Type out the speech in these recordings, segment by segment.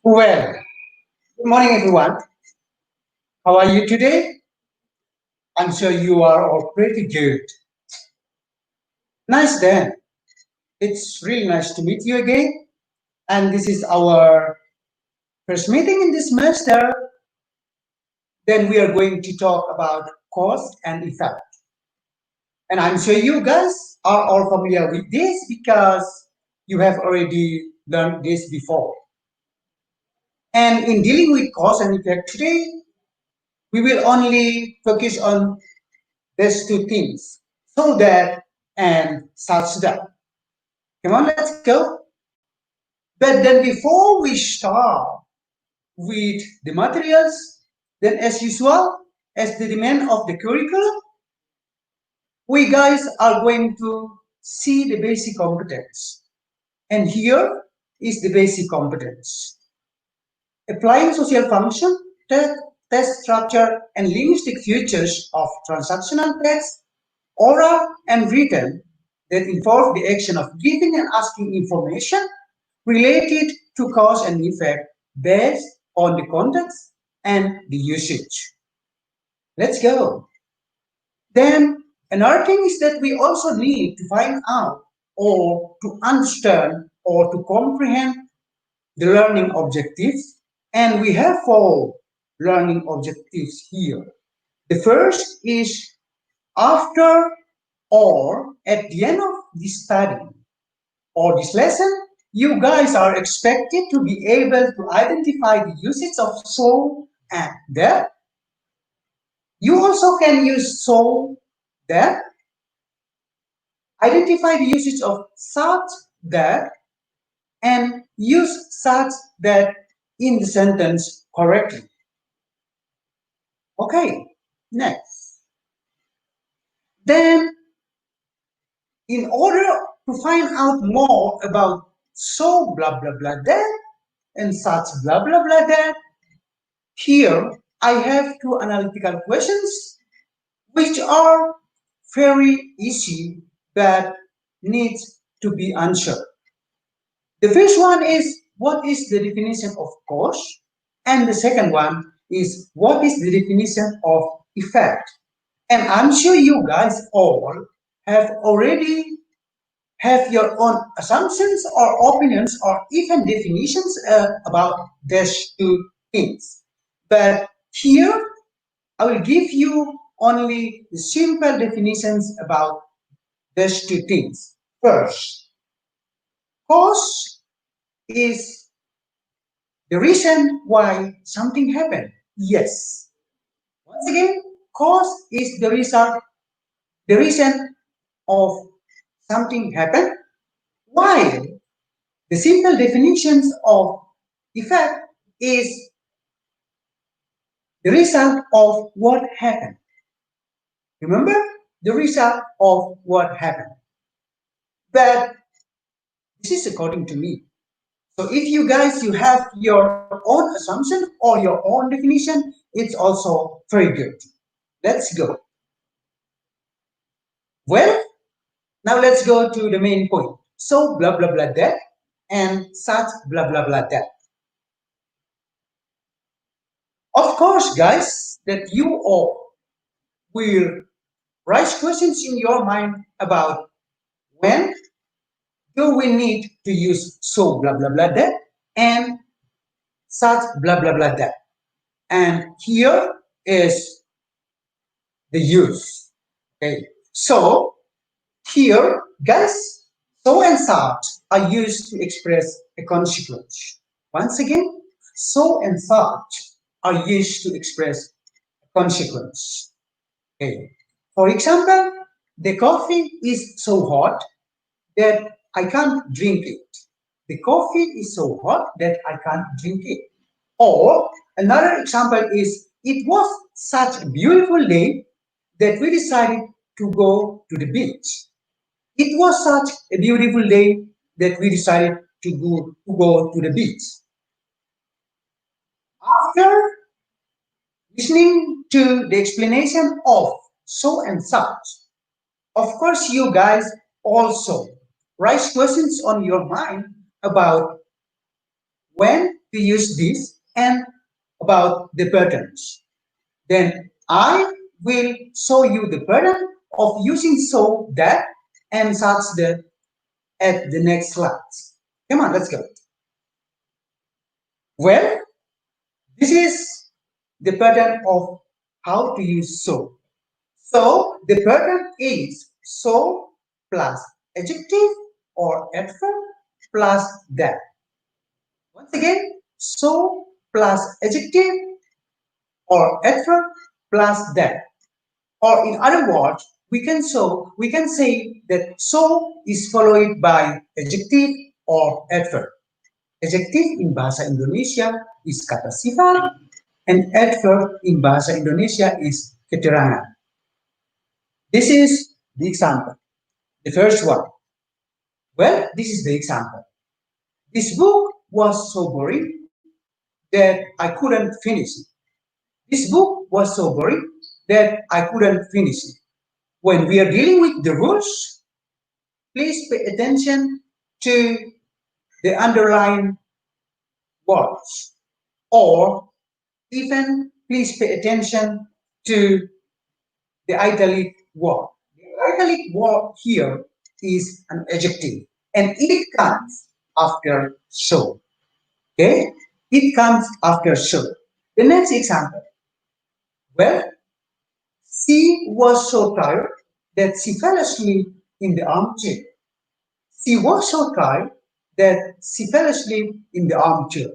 Well, good morning, everyone. How are you today? I'm sure you are all pretty good. Nice then. It's really nice to meet you again. And this is our first meeting in this semester. Then we are going to talk about cause and effect. And I'm sure you guys are all familiar with this because you have already learned this before. And in dealing with cause and effect today, we will only focus on these two things. So that and such that. Come on, let's go. But then before we start with the materials, then as usual, as the demand of the curriculum, we guys are going to see the basic competence. And here is the basic competence. Applying social function, test structure, and linguistic features of transactional text, oral and written that involve the action of giving and asking information related to cause and effect based on the context and the usage. Let's go. Then another thing is that we also need to find out or to understand or to comprehend the learning objectives. And we have four learning objectives here. The first is after or at the end of this study or this lesson, you guys are expected to be able to identify the usage of so and that. You also can use so that, identify the usage of such that, and use such that in the sentence correctly. Okay, next. Then, in order to find out more about so blah blah blah that and such blah blah blah that, here I have two analytical questions which are very easy but needs to be answered. The first one is what is the definition of cause? And the second one is what is the definition of effect? And I'm sure you guys all have already have your own assumptions or opinions or even definitions about these two things. But here I will give you only the simple definitions about these two things. First, cause is the reason why something happened. Yes. Once again, cause is the result, the reason of something happened, while the simple definitions of effect is the result of what happened. Remember? The result of what happened. But this is according to me. So if you guys you have your own assumption or your own definition, it's also very good. Let's go. Well, now let's go to the main point. So blah blah blah that and such blah blah blah that. Of course, guys, that you all will raise questions in your mind about when do we need to use so blah blah blah that and such blah blah blah that. And here is the use. Okay, so here, guys, so and such are used to express a consequence. Once again, so and such are used to express a consequence. Okay. For example, the coffee is so hot that I can't drink it. The coffee is so hot that I can't drink it. Or another example is it was such a beautiful day that we decided to go to the beach. It was such a beautiful day that we decided to go to the beach. After listening to the explanation of so and such, of course, you guys also raise questions on your mind about when to use this and about the patterns. Then I will show you the pattern of using so, that, and such that at the next slides. Come on, let's go. Well, this is the pattern of how to use so. So the pattern is so plus adjective or adverb plus that. Once again, so plus adjective or adverb plus that. Or in other words, we can say that so is followed by adjective or adverb. Adjective in bahasa Indonesia is kata sifat and adverb in bahasa Indonesia is keterangan. This is the example. The first one. Well, this is the example. This book was so boring that I couldn't finish it. This book was so boring that I couldn't finish it. When we are dealing with the rules, please pay attention to the underlined words, or even please pay attention to the italic word. The italic word here is an adjective and it comes after so. Okay? It comes after so. The next example. Well, she was so tired that she fell asleep in the armchair. She was so tired that she fell asleep in the armchair.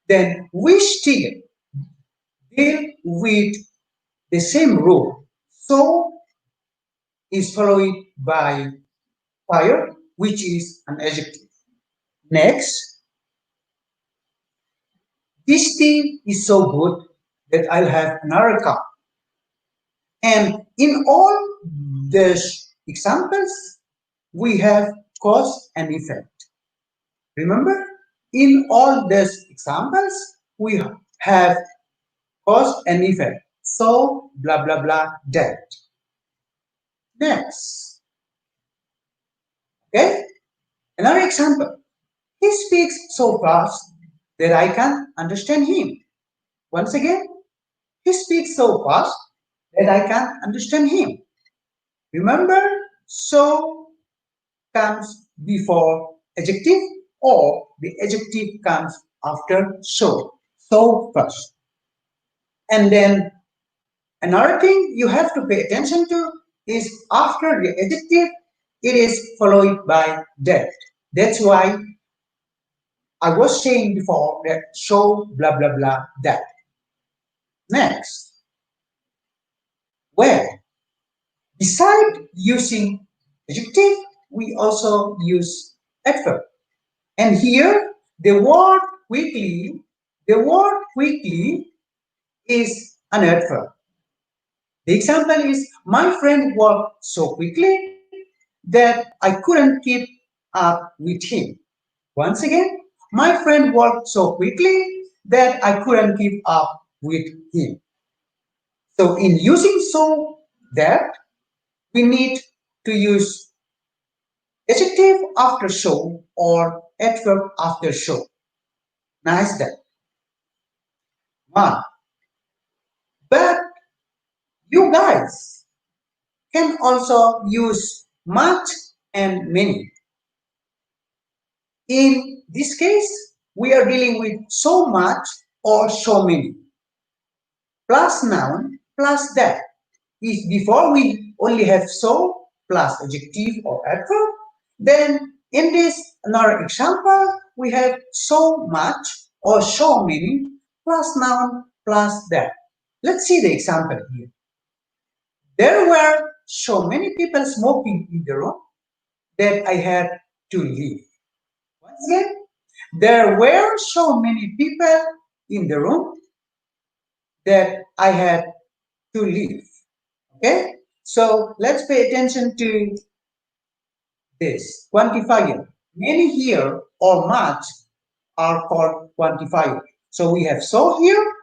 Then we still deal with the same rule. So is followed by tired, which is an adjective. Next, this tea is so good that I'll have another cup. And in all these examples, we have cause and effect. Remember, in all these examples, we have cause and effect. So, blah, blah, blah, that. Next, okay, another example. He speaks so fast that I can understand him. Once again, he speaks so fast that I can understand him. Remember, so comes before adjective or the adjective comes after so. So first. And then another thing you have to pay attention to is after the adjective, it is followed by that. That's why I was saying before that so blah blah blah that. Next, where beside using adjective, we also use adverb. And here the word quickly is an adverb. The example is my friend walked so quickly that I couldn't keep up with him. Once again, my friend walked so quickly that I couldn't keep up with him. So in using so that, we need to use adjective after so or adverb after so. Nice that. One. But you guys can also use much and many. In this case, we are dealing with so much or so many. Plus noun plus that. If before we only have so plus adjective or adverb, then in this another example, we have so much or so many plus noun plus that. Let's see the example here. There were so many people smoking in the room that I had to leave. Once again, there were so many people in the room that I had to leave. Okay, so let's pay attention to this quantifier. Many here or much are called quantifier. So we have so here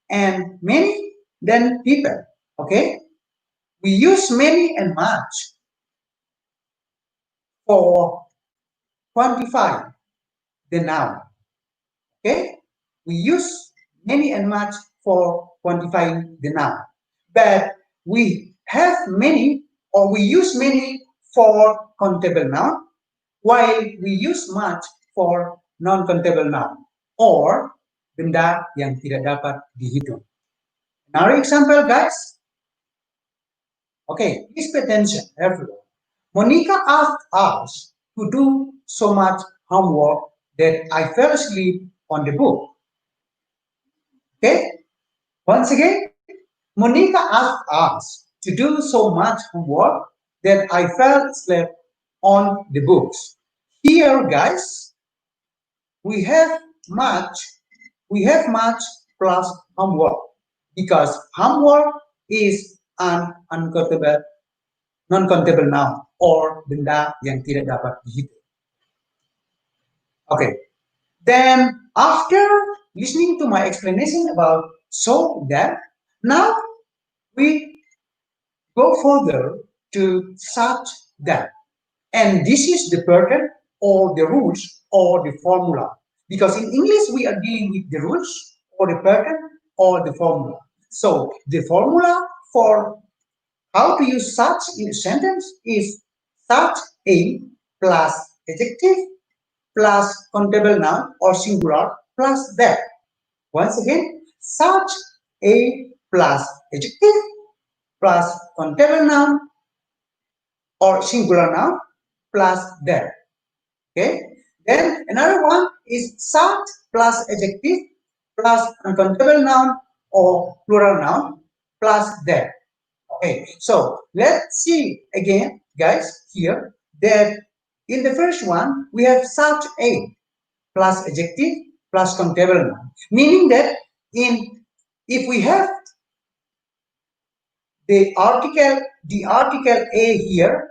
and many, then people. Okay, we use many and much for quantify. the noun. Okay, we use many and much for quantifying the noun, but we have many or we use many for countable noun, while we use much for non-countable noun or benda yang tidak dapat dihitung. Another example, guys. Okay, please pay attention, everyone. Monica asked us to do so much homework that I fell asleep on the book. Okay, once again, Monica asked us to do so much homework that I fell asleep on the books. Here, guys, we have much, we have much plus homework because homework is an uncountable, non-countable noun or benda yang tidak dapat dihitung. Okay, then after listening to my explanation about so that, now we go further to such that. And this is the pattern or the rules or the formula. Because in English, we are dealing with the rules or the pattern or the formula. So the formula for how to use such in a sentence is such a plus adjective plus countable noun or singular plus that. Once again, such a plus adjective plus countable noun or singular noun plus that. Okay. Then another one is such plus adjective plus uncountable noun or plural noun plus that. Okay. So let's see again, guys, here that in the first one we have such a plus adjective plus countable noun, meaning that in if we have the article a here,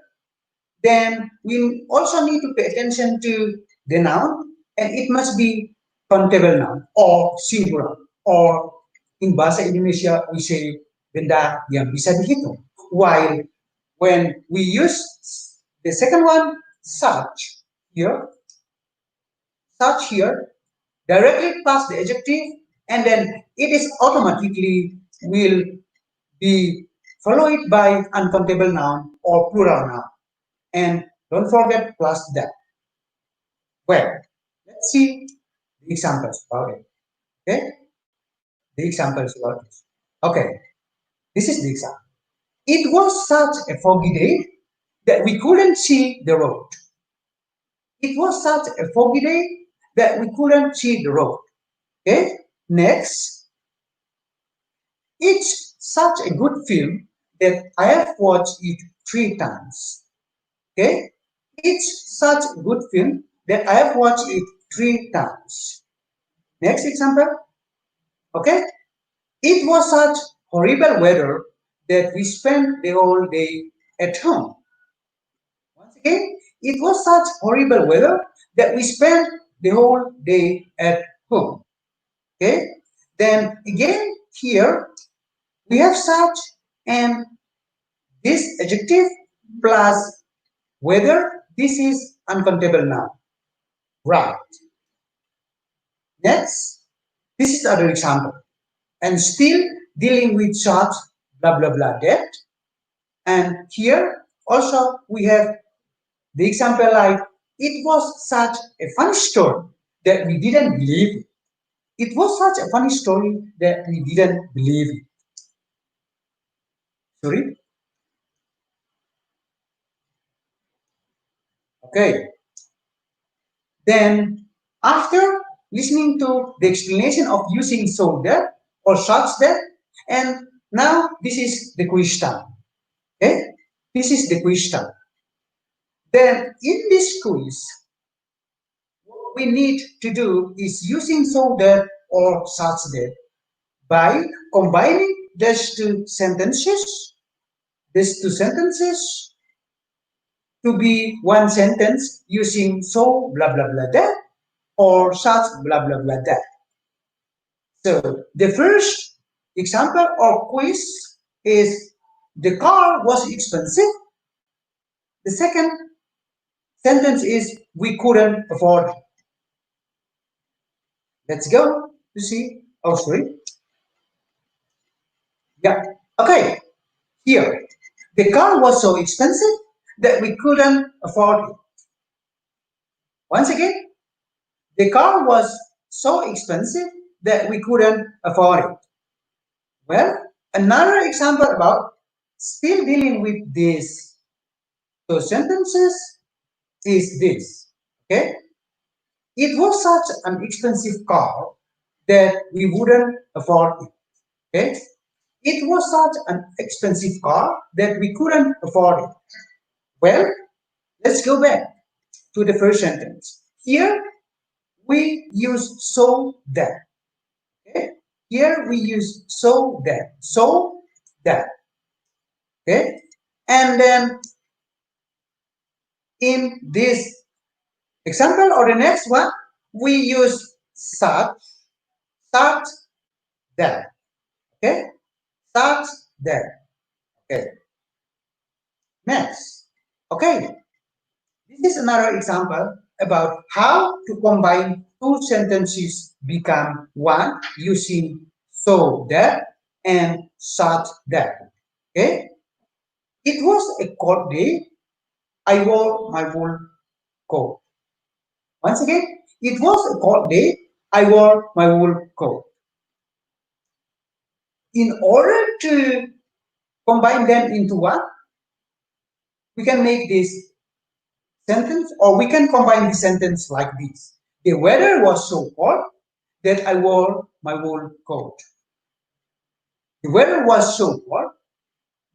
then we also need to pay attention to the noun, and it must be countable noun or singular, or in Bahasa Indonesia we say benda yang bisa dihitung. While when we use the second one, here, such here, directly past the adjective, and then it is automatically will be followed by uncountable noun or plural noun. And don't forget plus that. Well, let's see the examples about it. Okay, the examples about this. Okay, this is the example. It was such a foggy day that we couldn't see the road. It was such a foggy day that we couldn't see the road. Okay, next, it's such a good film that I have watched it 3 times. Okay, it's such a good film that I have watched it 3 times. Next example. Okay, it was such horrible weather that we spent the whole day at home. Once again, it was such horrible weather that we spent the whole day at home. Okay, then again here we have such and this adjective plus weather. This is uncountable noun. Right. Next, this is other example. And still dealing with such blah blah blah that. And here also we have the example like it was such a funny story that we didn't believe it. It was such a funny story that we didn't believe it. Sorry. Okay. Then after listening to the explanation of using so that or such that, and now this is the quiz time. Okay, this is the quiz time. Then in this quiz, what we need to do is using so that or such that by combining these two sentences to be one sentence using so blah blah blah that or such blah blah blah that. So the first example or quiz is the car was expensive. The second sentence is we couldn't afford it. Let's go to see. Oh, sorry. Yeah. Okay. Here, the car was so expensive that we couldn't afford it. Once again, the car was so expensive that we couldn't afford it. Well, another example about still dealing with these two sentences is this. Okay, it was such an expensive car that we wouldn't afford it. Okay, it was such an expensive car that we couldn't afford it. Well, let's go back to the first sentence. Here we use so that. Okay, here we use so that. So that. Okay, and then in this example or the next one, we use such that. Okay, such that. Okay, next. Okay, this is another example about how to combine two sentences become one using so that and such that. Okay, it was a cold day. I wore my wool coat. Once again, it was a cold day. I wore my wool coat. In order to combine them into one, we can make this sentence, or we can combine the sentence like this. The weather was so cold that I wore my wool coat. The weather was so cold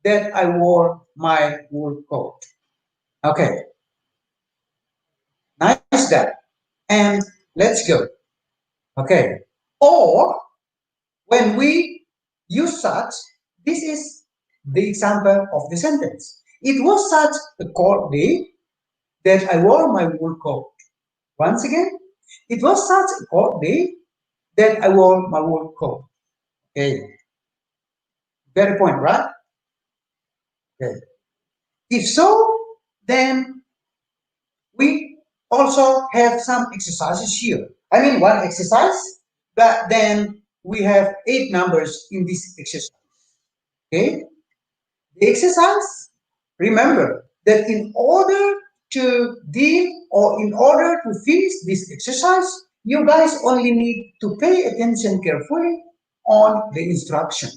that I wore my wool coat. Okay, nice that. And let's go. Okay. Or when we use such, this is the example of the sentence. It was such a cold day that I wore my wool coat. Once again, it was such a cold day that I wore my wool coat. Okay, very point, right? Okay. If so, then we also have some exercises here. I mean, one exercise, but then we have 8 numbers in this exercise. Okay, the exercise, remember that in order to deal or in order to finish this exercise, you guys only need to pay attention carefully on the instruction.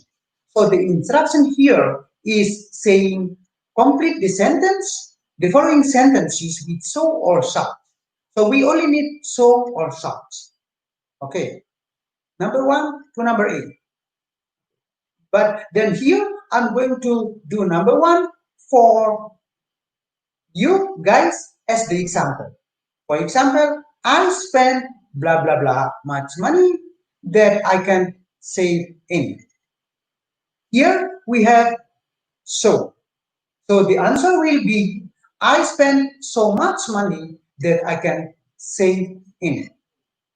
So the instruction here is saying complete the sentence, the following sentences with so or such. So we only need so or such. Okay, number 1 to number 8. But then here I'm going to do number 1 for you guys as the example. For example, I spend blah blah blah much money that I can save in. Here we have so. So the answer will be I spend so much money that I can save in.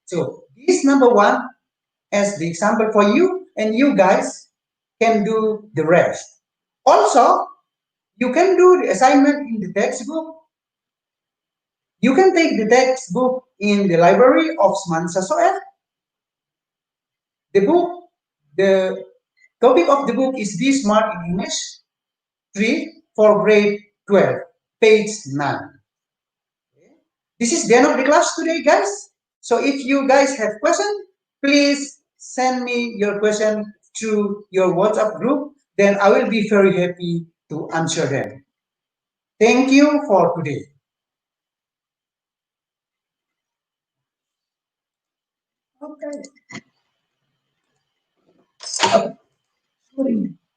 So this number 1 as the example for you, and you guys can do the rest. Also, you can do the assignment in the textbook. You can take the textbook in the library of Semansa Soel. The book, the topic of the book is Be Smart in English 3 for grade 12, page 9. This is the end of the class today, guys. So if you guys have questions, please send me your question through your WhatsApp group. Then I will be very happy to answer them. Thank you for today. Okay.